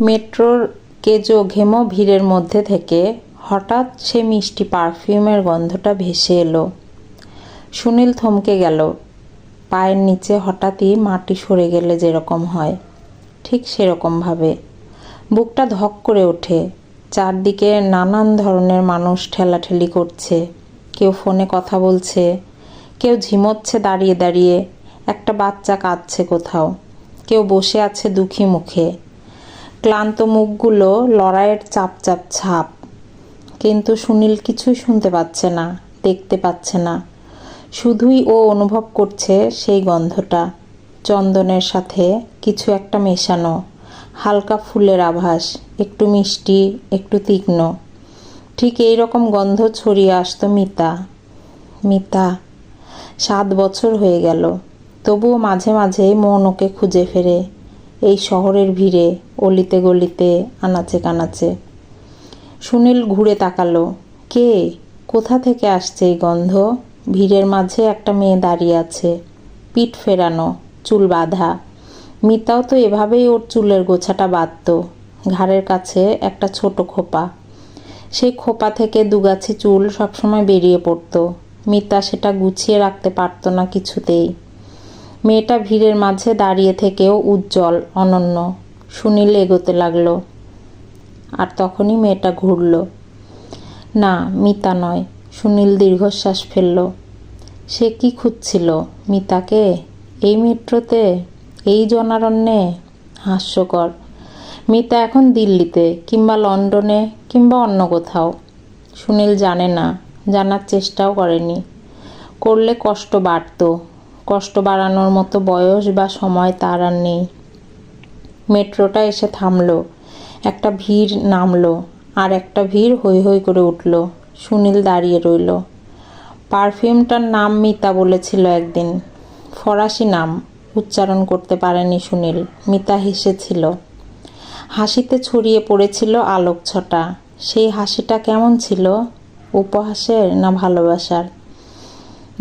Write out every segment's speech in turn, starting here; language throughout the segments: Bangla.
মেট্রোর কেজো ঘেমো ভিড়ের মধ্যে থেকে হঠাৎ সে মিষ্টি পারফিউমের গন্ধটা ভেসে এলো। সুনীল থমকে গেল। পায়ের নিচে হঠাৎই মাটি সরে গেলে যেরকম হয় ঠিক সেরকমভাবে বুকটা ধক করে ওঠে। চারদিকে নানান ধরনের মানুষ ঠেলাঠেলি করছে, কেউ ফোনে কথা বলছে, কেউ ঝিমোচ্ছে দাঁড়িয়ে দাঁড়িয়ে, একটা বাচ্চা কাঁদছে কোথাও, কেউ বসে আছে দুঃখী মুখে, ক্লান্ত মুখগুলো লড়াইয়ের চাপ চাপ ছাপ। কিন্তু সুনীল কিছুই শুনতে পাচ্ছে না, দেখতে পাচ্ছে না, শুধুই ও অনুভব করছে সেই গন্ধটা, চন্দনের সাথে কিছু একটা মেশানো, হালকা ফুলের আভাস, একটু মিষ্টি একটু তীক্ষ্ণ। ঠিক এই রকম গন্ধ ছড়িয়ে আসতো মিতা। 7 বছর হয়ে গেল, তবুও মাঝে মাঝে মন ওকে খুঁজে ফেরে এই শহরের ভিড়ে, অলিতে গলিতে, আনাচে কানাচে। সুনীল ঘুরে তাকালো। কে, কোথা থেকে আসছে এই গন্ধ? ভিড়ের মাঝে একটা মেয়ে দাঁড়িয়ে আছে, পিঠ ফেরানো, চুল বাঁধা। মিতাও তো এভাবেই ওর চুলের গোছাটা বাঁধত, ঘাড়ের কাছে একটা ছোট খোপা। সেই খোপা থেকে দুগাছি চুল সবসময় বেরিয়ে পড়তো। মিতা সেটা গুছিয়ে রাখতে পারত না কিছুতেই। মেয়েটা ভিড়ের মাঝে দাঁড়িয়ে থেকেও উজ্জ্বল, অনন্য। সুনীল এগোতে লাগলো, আর তখনই মেয়েটা ঘুরল। না, মিতা নয়। সুনীল দীর্ঘশ্বাস ফেলল। সে কি খুঁজছিল? মিতাকে? এই মেট্রোতে, এই জনারণ্যে? হাস্যকর। মিতা এখন দিল্লিতে, কিংবা লন্ডনে, কিংবা অন্য কোথাও। সুনীল জানে না, জানার চেষ্টাও করেনি। করলে কষ্ট বাড়ত। কষ্ট বাড়ানোর মতো বয়স বা সময় তার আর নেই। মেট্রোটা এসে থামলো। একটা ভিড় নামলো, আর একটা ভিড় হৈ হৈ করে উঠল। সুনীল দাঁড়িয়ে রইল। পারফিউমটার নাম মিতা বলেছিল একদিন। ফরাসি নাম, উচ্চারণ করতে পারেনি সুনীল। মিতা হেসেছিল। হাসিতে ছড়িয়ে পড়েছিল আলোকছটা। সেই হাসিটা কেমন ছিল? উপহাসের না ভালোবাসার?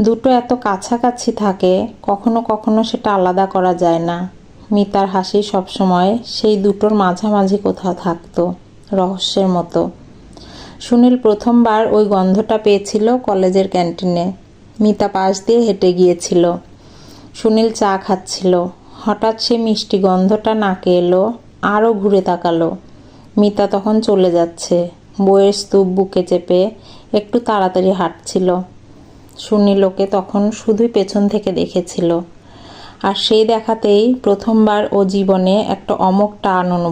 দুটো এত কাছাকাছি থাকে, কখনো কখনো সেটা আলাদা করা যায় না। মিতার হাসি সবসময় সেই দুটোর মাঝামাঝি কোথাও থাকতো, রহস্যের মতো। সুনীল প্রথমবার ওই গন্ধটা পেয়েছিল কলেজের ক্যান্টিনে। মিতা পাশ দিয়ে হেঁটে গিয়েছিল। সুনীল চা খাচ্ছিল। হঠাৎ সে মিষ্টি গন্ধটা নাকে এলো, আরও ঘুরে তাকালো। মিতা তখন চলে যাচ্ছে, বইয়ের স্তূপ বুকে চেপে একটু তাড়াতাড়ি হাঁটছিল। সুনীল ওকে তখন শুধুই পেছন থেকে দেখেছিল, আর সেই দেখাতেই প্রথমবার ও জীবনে একটা অমোঘ টান অনুভব